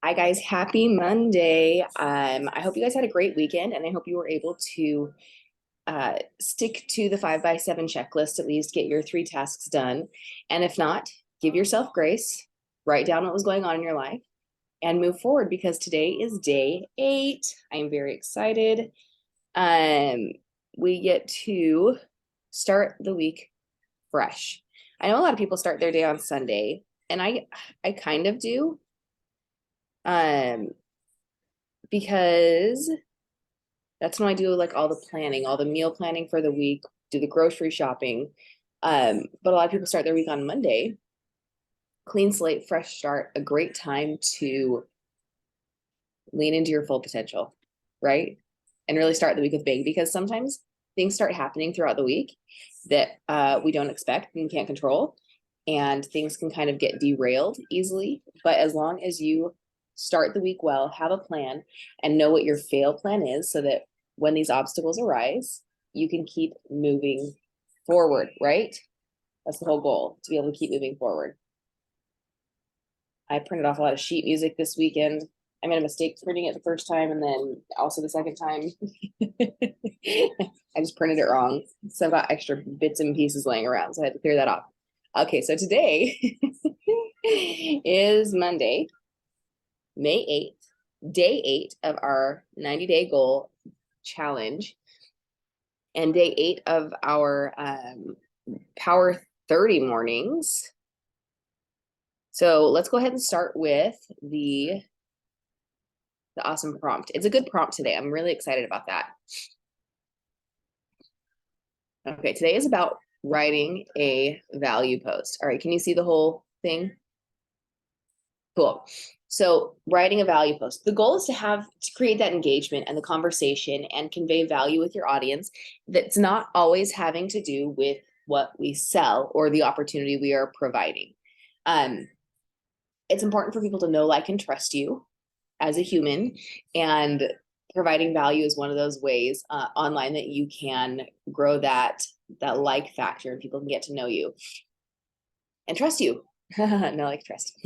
Hi guys, happy Monday. I hope you guys had a great weekend and I hope you were able to stick to the 5x7 checklist, at least get your 3 tasks done. And if not, give yourself grace, write down what was going on in your life and move forward because today is day 8. I am very excited. Um, we get to start the week fresh. I know a lot of people start their day on Sunday and I kind of do. Um, because that's when I do like all the planning, all the meal planning for the week, do the grocery shopping. But a lot of people start their week on Monday. Clean slate, fresh start, a great time to lean into your full potential, right? And really start the week with bang because sometimes things start happening throughout the week that we don't expect and can't control. And things can kind of get derailed easily. But as long as you start the week well, have a plan, and know what your fail plan is so that when these obstacles arise, you can keep moving forward, right? That's the whole goal, to be able to keep moving forward. I printed off a lot of sheet music this weekend. I made a mistake printing it the first time and then also the second time. I just printed it wrong. So I've got extra bits and pieces laying around. So I had to clear that off. Okay, so today is Monday, May 8th, day 8 of our 90-day goal challenge, and day 8 of our Power 30 mornings. So let's go ahead and start with the awesome prompt. It's a good prompt today. I'm really excited about that. Okay, today is about writing a value post. All right, can you see the whole thing? Cool. So writing a value post. The goal is to create that engagement and the conversation and convey value with your audience that's not always having to do with what we sell or the opportunity we are providing. It's important for people to know, like, and trust you as a human, and providing value is one of those ways online that you can grow that like factor and people can get to know you and trust you. No, like, trust.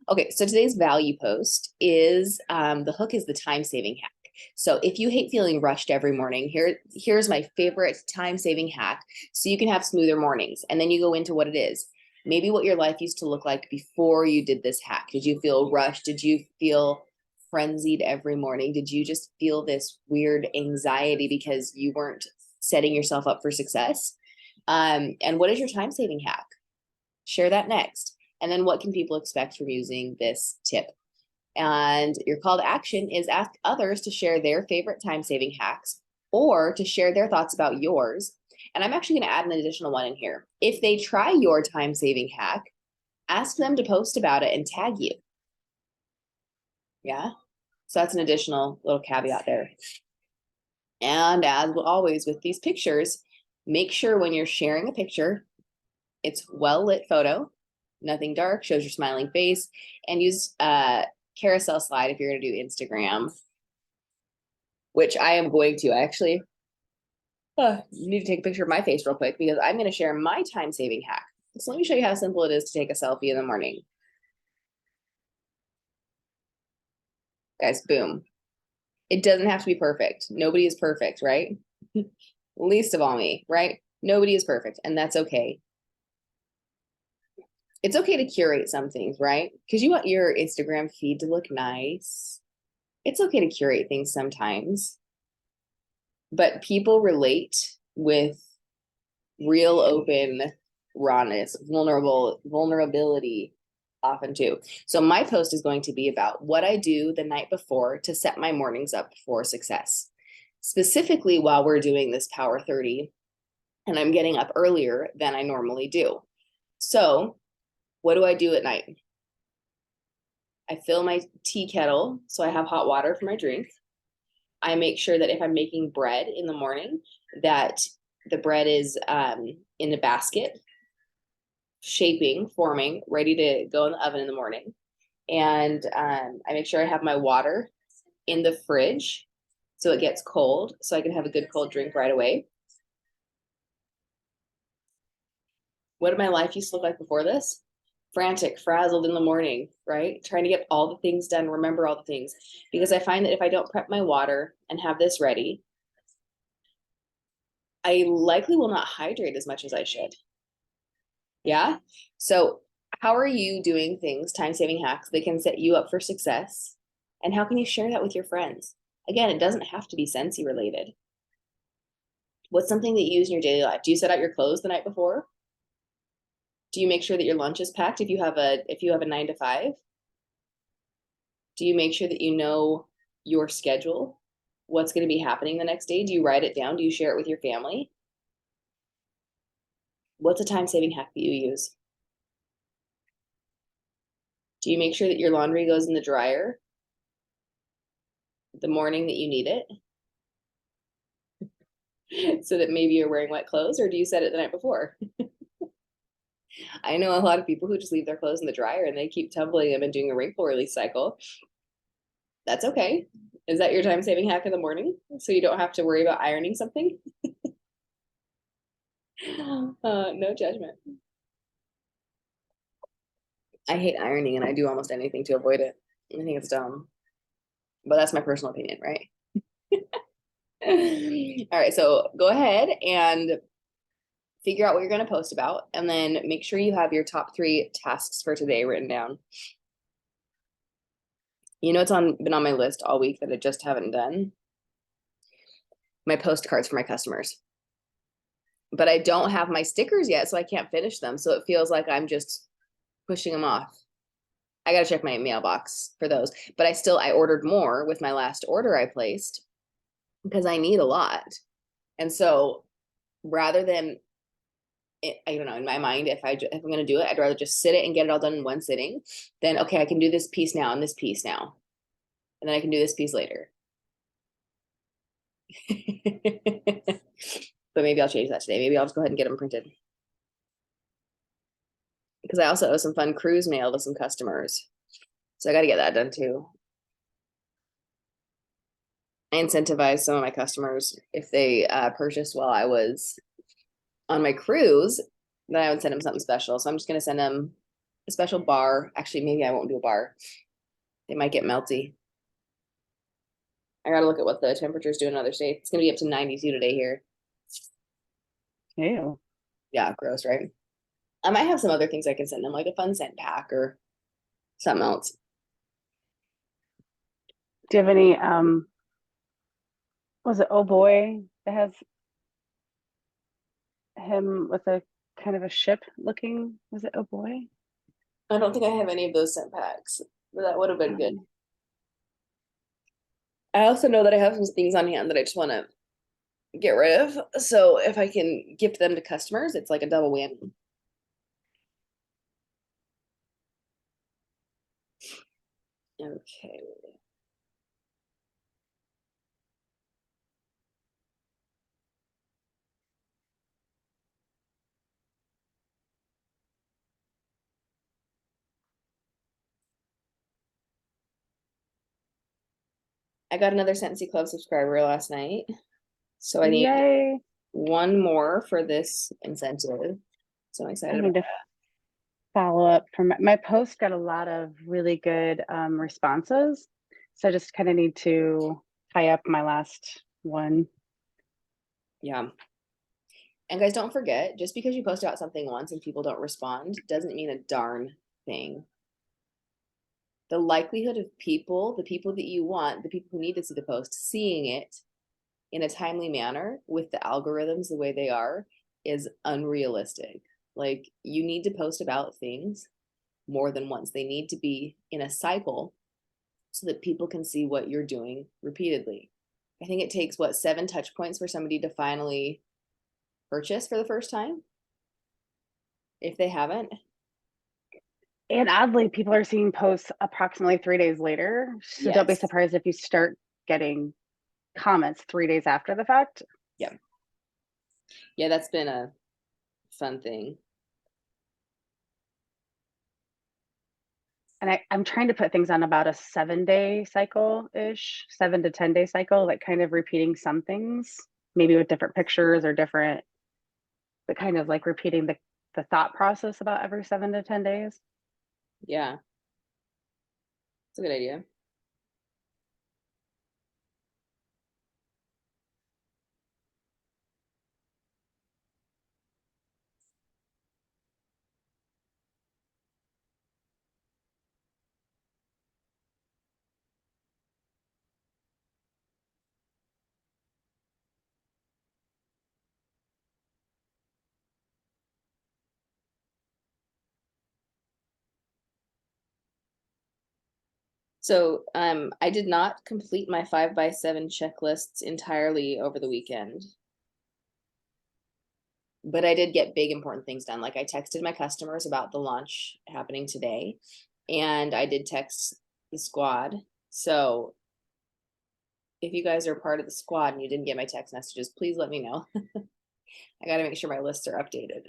Okay, so today's value post is the hook is the time-saving hack. So if you hate feeling rushed every morning, here's my favorite time-saving hack so you can have smoother mornings. And then you go into what it is. Maybe what your life used to look like before you did this hack. Did you feel rushed? Did you feel frenzied every morning? Did you just feel this weird anxiety because you weren't setting yourself up for success? And what is your time-saving hack? Share that next. And then what can people expect from using this tip? And your call to action is ask others to share their favorite time-saving hacks or to share their thoughts about yours. And I'm actually going to add an additional one in here. If they try your time-saving hack, ask them to post about it and tag you. Yeah. So that's an additional little caveat there. And as always with these pictures, make sure when you're sharing a picture, it's well-lit photo, nothing dark, shows your smiling face, and use carousel slide if you're going to do Instagram, which I am going to. I actually need to take a picture of my face real quick because I'm going to share my time-saving hack. So let me show you how simple it is to take a selfie in the morning. Guys, boom. It doesn't have to be perfect. Nobody is perfect, right? Least of all me, right? Nobody is perfect, and that's okay. It's okay to curate some things, right? Because you want your Instagram feed to look nice. It's okay to curate things sometimes. But people relate with real open rawness, vulnerability often too. So my post is going to be about what I do the night before to set my mornings up for success. Specifically while we're doing this Power 30 and I'm getting up earlier than I normally do. So what do I do at night? I fill my tea kettle so I have hot water for my drink. I make sure that if I'm making bread in the morning, that the bread is in a basket, forming, ready to go in the oven in the morning. And I make sure I have my water in the fridge so it gets cold, so I can have a good cold drink right away. What did my life used to look like before this? frantic, frazzled in the morning, right? Trying to get all the things done, remember all the things. Because I find that if I don't prep my water and have this ready, I likely will not hydrate as much as I should. Yeah. So, how are you doing things, time saving hacks that can set you up for success? And how can you share that with your friends? Again, it doesn't have to be Scentsy related. What's something that you use in your daily life? Do you set out your clothes the night before? Do you make sure that your lunch is packed if you have a 9 to 5? Do you make sure that you know your schedule? What's going to be happening the next day? Do you write it down? Do you share it with your family? What's a time saving hack that you use? Do you make sure that your laundry goes in the dryer the morning that you need it? So that maybe you're wearing wet clothes, or do you set it the night before? I know a lot of people who just leave their clothes in the dryer and they keep tumbling them and doing a wrinkle release cycle. That's okay. Is that your time saving hack in the morning? So you don't have to worry about ironing something? No judgment. I hate ironing and I do almost anything to avoid it. I think it's dumb, but that's my personal opinion, right? All right, so go ahead and figure out what you're going to post about, and then make sure you have your top 3 tasks for today written down. You know, been on my list all week that I just haven't done. My postcards for my customers. But I don't have my stickers yet, so I can't finish them. So it feels like I'm just pushing them off. I got to check my mailbox for those. But I ordered more with my last order I placed because I need a lot. And so rather than, I don't know, in my mind, if I'm going to do it, I'd rather just sit it and get it all done in one sitting. Then, okay, I can do this piece now and this piece now. And then I can do this piece later. But maybe I'll change that today. Maybe I'll just go ahead and get them printed. Because I also owe some fun cruise mail to some customers. So I got to get that done too. I incentivize some of my customers if they purchased while I was on my cruise, then I would send them something special. So I'm just going to send them a special bar. Actually, maybe I won't do a bar. They might get melty. I got to look at what the temperatures do in other states. It's going to be up to 92 today here. Ew. Yeah, gross, right? I might have some other things I can send them, like a fun scent pack or something else. Do you have any was it Oh Boy that has him with a kind of a ship looking, was it Oh Boy? I don't think I have any of those scent packs, but that would have been good. I also know that I have some things on hand that I just want to get rid of. So if I can gift them to customers, it's like a double whammy. Okay. I got another Scentsy Club subscriber last night. So I need Yay. one more for this incentive. So I'm I excited about need to follow up from my post got a lot of really good responses. So I just kind of need to tie up my last one. yeah. And guys, don't forget, just because you post about something once and people don't respond doesn't mean a darn thing. The likelihood of the people that you want, the people who need to see the post, seeing it in a timely manner with the algorithms the way they are is unrealistic. Like, you need to post about things more than once. They need to be in a cycle so that people can see what you're doing repeatedly. I think it takes 7 touch points for somebody to finally purchase for the first time if they haven't. And oddly, people are seeing posts approximately 3 days later. So don't be Yes. surprised if you start getting comments 3 days after the fact. Yeah. Yeah, that's been a fun thing. And I'm trying to put things on about a 7-day cycle-ish, 7 to 10 day cycle, like kind of repeating some things, maybe with different pictures or different, but kind of like repeating the thought process about every 7 to 10 days. Yeah. It's a good idea. So I did not complete my 5x7 checklists entirely over the weekend. But I did get big important things done. Like I texted my customers about the launch happening today, and I did text the squad. So if you guys are part of the squad and you didn't get my text messages, please let me know. I got to make sure my lists are updated.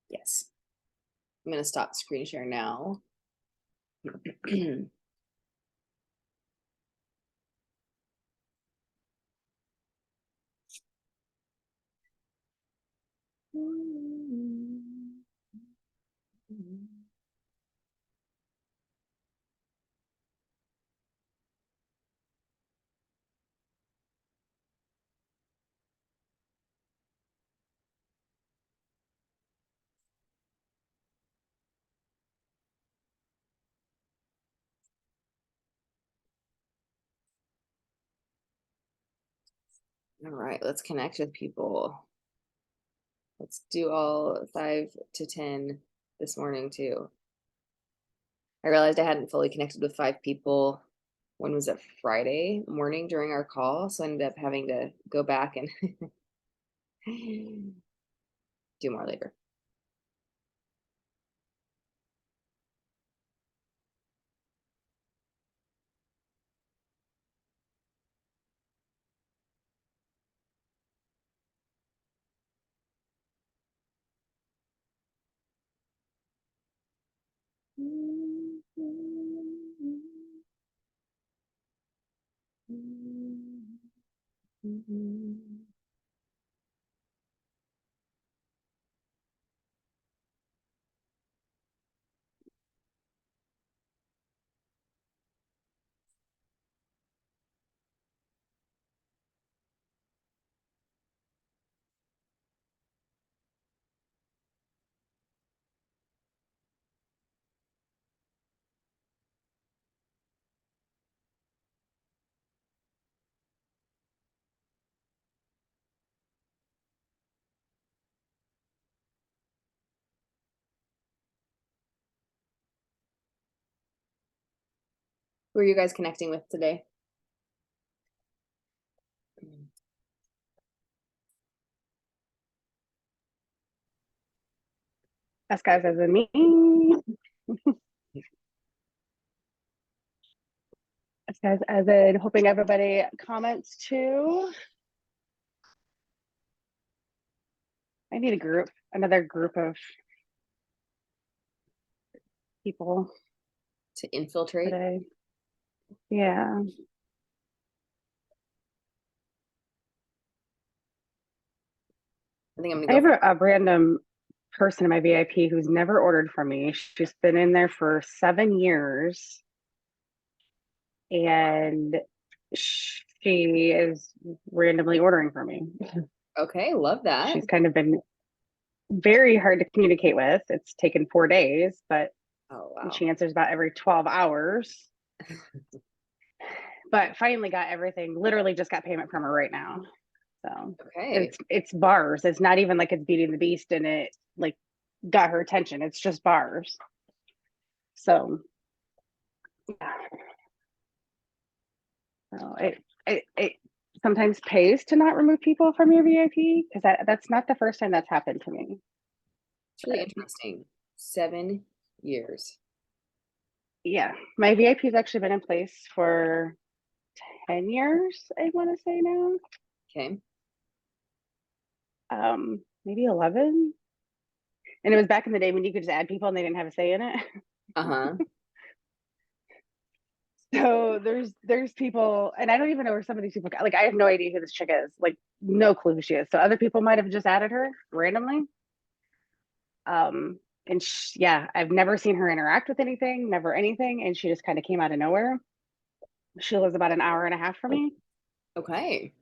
Yes. I'm going to stop screen share now. All right, let's connect with people. Let's do all 5 to 10 this morning too. I realized I hadn't fully connected with 5 people. When was it? Friday morning during our call. So I ended up having to go back and do more later. Who are you guys connecting with today? Us guys as in me. Us guys as in hoping everybody comments too. I need a group, another group of people To infiltrate? today. Yeah. I think I'm I gonna have go. a random person in my VIP who's never ordered from me. She's been in there for 7 years and she is randomly ordering from me. Okay, love that. She's kind of been very hard to communicate with. It's taken 4 days, but Oh wow. she answers about every 12 hours. But finally got everything, literally just got payment from her right now. So Okay. it's bars. It's not even like it's beating the beast and it like got her attention. It's just bars. So yeah. So it sometimes pays to not remove people from your VIP because that's not the first time that's happened to me. It's really interesting. 7 years. Yeah, my VIP has actually been in place for 10 years, I want to say now. Okay. Maybe 11. And it was back in the day when you could just add people and they didn't have a say in it. Uh-huh. So there's people, and I don't even know where some of these people like I have no idea who this chick is, like no clue who she is. So other people might have just added her randomly. And yeah, I've never seen her interact with anything, never anything. And she just kind of came out of nowhere. She lives about an hour and a half from me. Okay.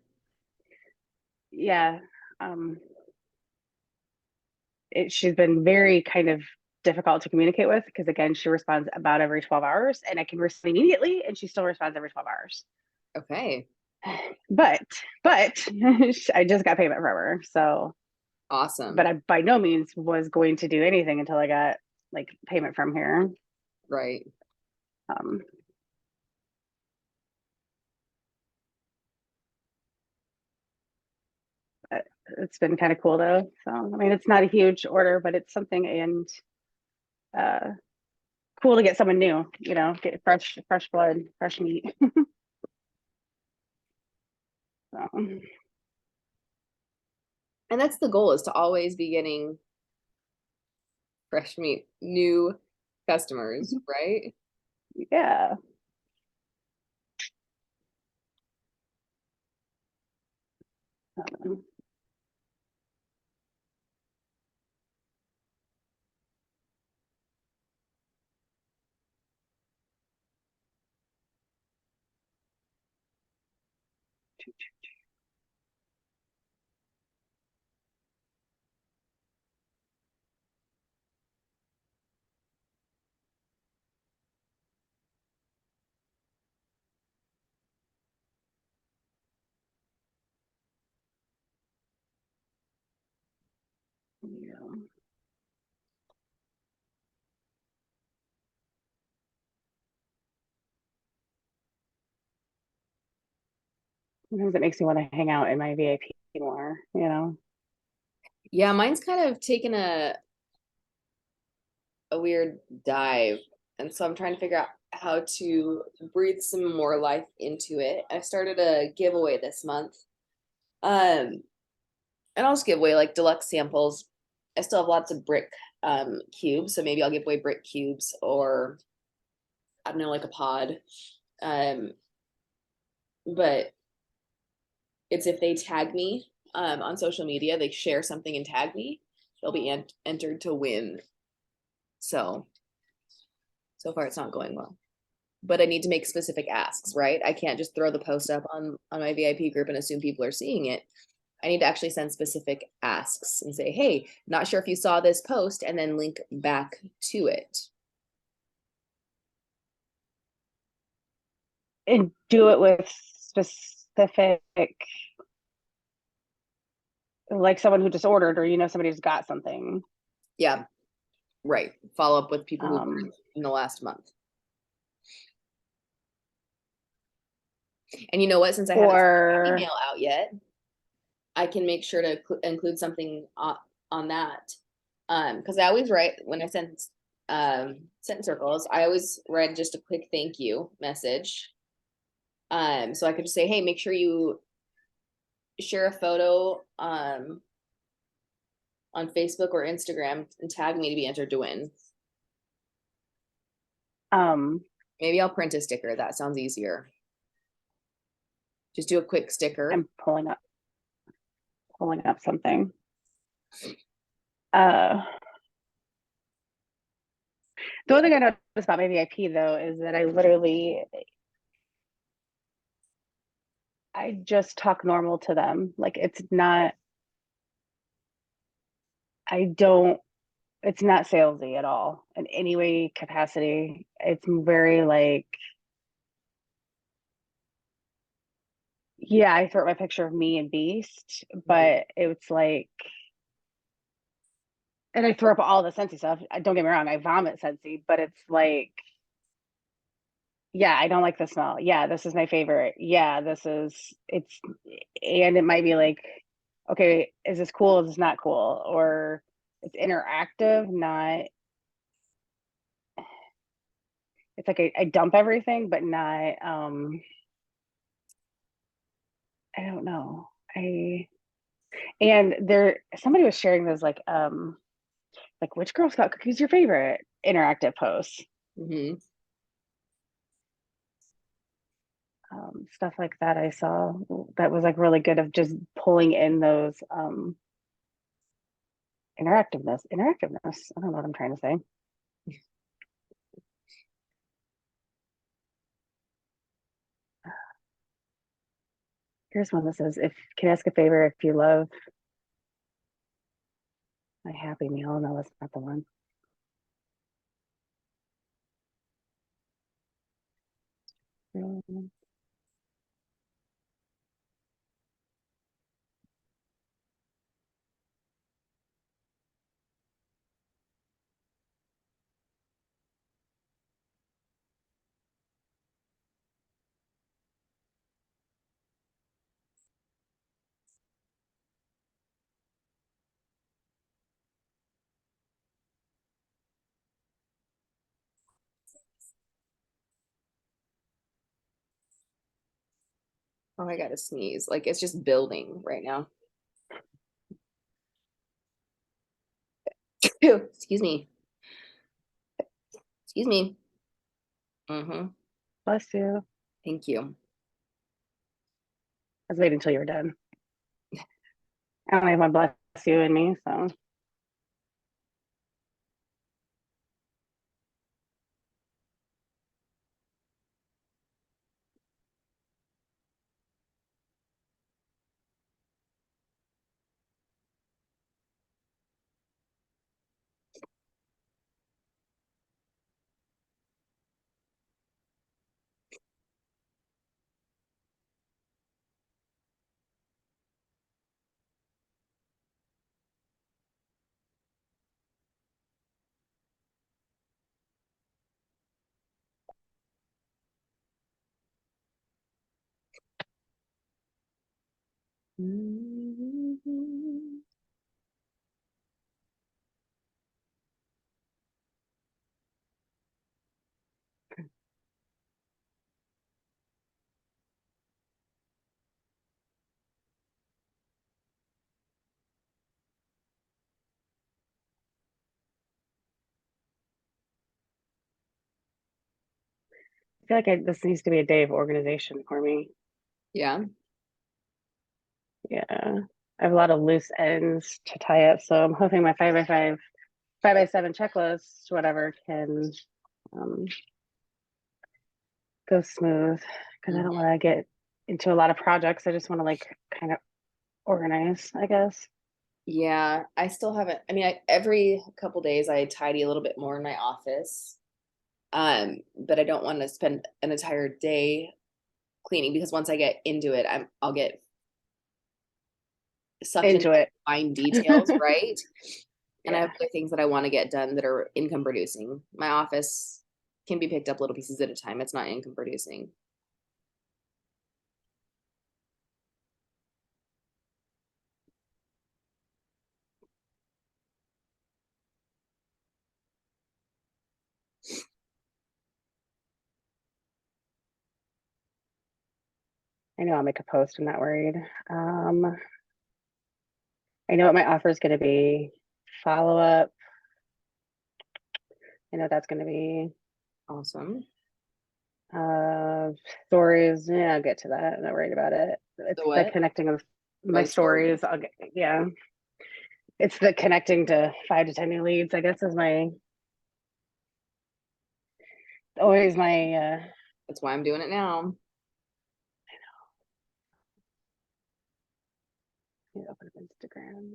Yeah. Um, she's been very kind of difficult to communicate with because again, she responds about every 12 hours and I can respond immediately and she still responds every 12 hours. Okay. But I just got payment from her. So, but Awesome. I by no means was going to do anything until I got like payment from here. Right. Um, it's been kind of cool though. So, I mean, it's not a huge order, but it's something and uh, cool to get someone new, get fresh blood, fresh meat. So, And that's the goal, is to always be getting fresh meat, new customers, right? yeah. Um, yeah. Sometimes it makes me want to hang out in my VIP more. Yeah, mine's kind of taken a weird dive. And so I'm trying to figure out how to breathe some more life into it. I started a giveaway this month. Um, and I'll just give away like deluxe samples. I still have lots of brick cubes, so maybe I'll give away brick cubes, or I don't know, like a pod. Um, but it's if they tag me on social media, they share something and tag me, they'll be entered to win. So far it's not going well, but I need to make specific asks, right? I can't just throw the post up on my VIP group and assume people are seeing it. I need to actually send specific asks and say, hey, not sure if you saw this post, and then link back to it. And do it with specific, like someone who just ordered, or somebody who's got something. Yeah, right. Follow up with people who Um, in the last month. And you know what? Since I haven't sent that or email out yet, I can make sure to include something on that. Because I always write when I send sent circles, I always write just a quick thank you message. So I could just say, hey, make sure you share a photo on Facebook or Instagram and tag me to be entered to win. um, Maybe I'll print a sticker. That sounds easier. Just do a quick sticker. I'm pulling up something. Uh, the one thing I noticed about my VIP though is that I just talk normal to them. Like I don't, it's not salesy at all in any way capacity. It's very like, yeah, I throw up my picture of me and Beast, but it's like, and I throw up all the Scentsy stuff. Don't get me wrong, I vomit Scentsy, but it's like, yeah, I don't like the smell. Yeah, this is my favorite. Yeah, and it might be like, okay, is this cool? Is this not cool? Or it's interactive, not, it's like I dump everything, but not, I don't know. And somebody was sharing those like which Girl Scout cookie is your favorite interactive posts, Mm-hmm. stuff like that. I saw that was like really good of just pulling in those interactiveness. I don't know what I'm trying to say. Here's one that says, if can I ask a favor, if you love my Happy Meal. No, that's not the one. Oh, I gotta sneeze. Like it's just building right now. Ew, excuse me. Excuse me. Mm-hmm. Bless you. Thank you. I was waiting until you were done. I only have one bless you in me, so Mhm. I feel like this needs to be a day of organization for me. Yeah. Yeah. I have a lot of loose ends to tie up, so I'm hoping my 5x5, 5x7 checklist, whatever, can um, go smooth because I don't Mhm. want to get into a lot of projects. I just want to like kind of organize, I guess. Yeah, I still haven't. I mean, every couple days I tidy a little bit more in my office. But I don't want to spend an entire day cleaning because once I get into it, I'll get sucked into Into it. fine details, right? And I have Yeah. other things that I want to get done that are income producing. My office can be picked up little pieces at a time. It's not income producing. I know I'll make a post. I'm not worried. I know what my offer is going to be. Follow up. I know that's going to be Awesome. uh stories. Yeah, I'll get to that. I'm not worried about it. It's So the what? connecting of Oh, my the story. stories. I'll get, yeah. It's the connecting to 5 to 10 new leads, I guess, is my always my That's why I'm doing it now. open up Instagram.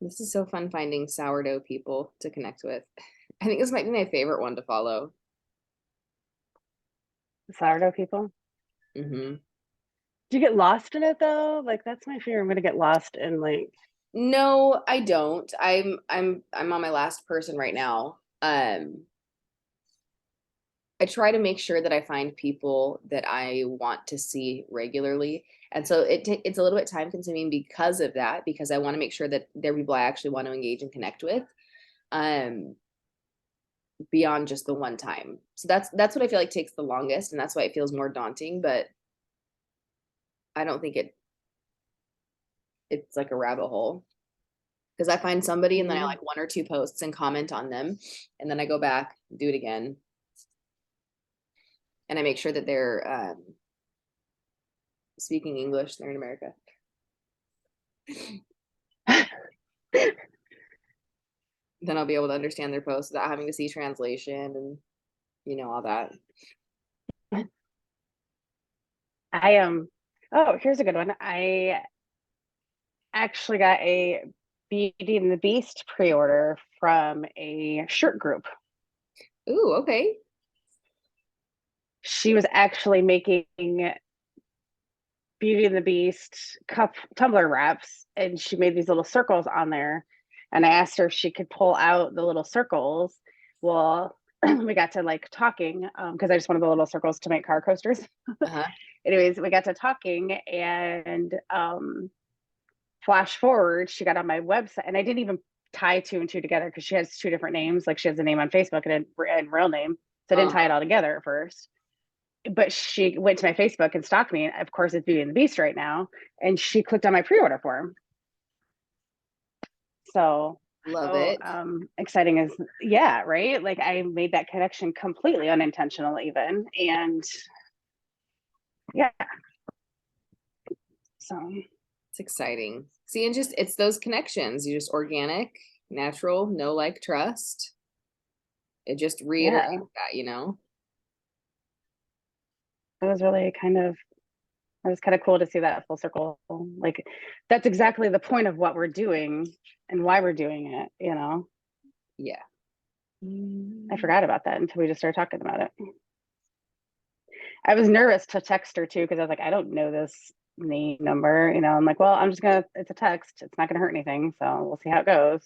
This is so fun finding sourdough people to connect with. I think this might be my favorite one to follow. Sourdough people. Hmm. Do you get lost in it though? Like that's my fear. I'm gonna get lost in like. No, I don't. I'm on my last person right now. I try to make sure that I find people that I want to see regularly. And so it's a little bit time consuming because of that, because I want to make sure that they're people I actually want to engage and connect with. Um, beyond just the one time. So that's what I feel like takes the longest, and that's why it feels more daunting, but I don't think it's like a rabbit hole. Because I find somebody and then I Mm. like one or two posts and comment on them, and then I go back, do it again, and I make sure that they're speaking English. They're in America. Then I'll be able to understand their posts without having to see translation and all that. I am. Oh, here's a good one. I actually got a Beauty and the Beast pre-order from a shirt group. Ooh, okay. She was actually making Beauty and the Beast cup tumbler wraps, and she made these little circles on there. And I asked her if she could pull out the little circles. Well, we got to like talking because I just wanted the little circles to make car coasters. Uh-huh. Anyways, we got to talking, and flash forward, she got on my website, and I didn't even tie two and two together because she has two different names. Like she has a name on Facebook and a real name, so I didn't tie it Uh-huh. all together at first. But she went to my Facebook and stalked me. And of course, it's Beauty and the Beast right now, and she clicked on my pre-order form. So Love how it. exciting is, yeah, right? Like I made that connection completely unintentional, even, and yeah. So It's exciting. See, and just it's those connections. You just organic, natural, no like trust. It just reiterates yeah, that. it was really kind of it was kind of cool to see that full circle. Like that's exactly the point of what we're doing and why we're doing it. Yeah. I forgot about that until we just started talking about it. I was nervous to text her too because I was like, I don't know this name number. I'm like, well, it's a text. It's not gonna hurt anything. So we'll see how it goes.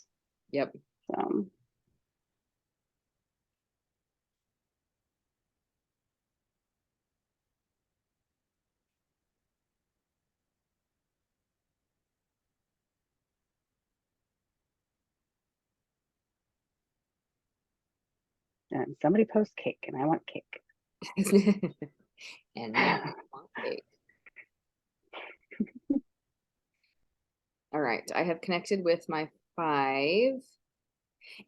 Yep. So and somebody posts cake and I want cake. And now I want cake. All right. I have connected with my 5.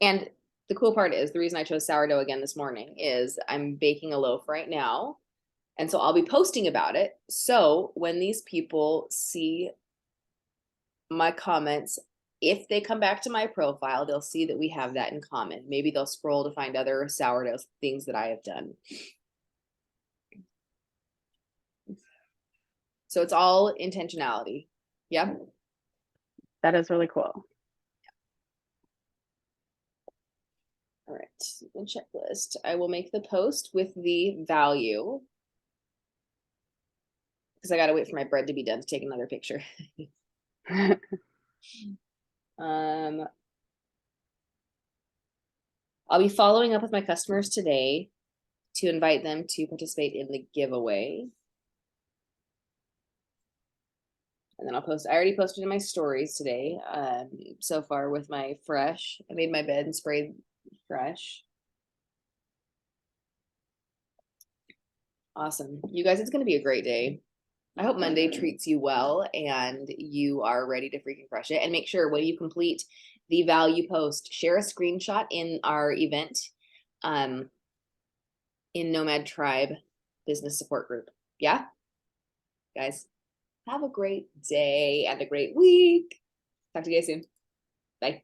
And the cool part is the reason I chose sourdough again this morning is I'm baking a loaf right now. And so I'll be posting about it. So when these people see my comments, if they come back to my profile, they'll see that we have that in common. Maybe they'll scroll to find other sourdough things that I have done. So it's all intentionality. Yeah. That is really cool. All right. The checklist. I will make the post with the value because I got to wait for my bread to be done to take another picture. um, I'll be following up with my customers today to invite them to participate in the giveaway. And then I'll post, I already posted in my stories today, so far with my fresh. I made my bed and sprayed fresh. Awesome. You guys, it's going to be a great day. I hope Monday treats you well and you are ready to freaking crush it. And make sure when you complete the value post, share a screenshot in our event in Nomad Tribe Business Support Group. Yeah, guys, have a great day and a great week. Talk to you guys soon. Bye.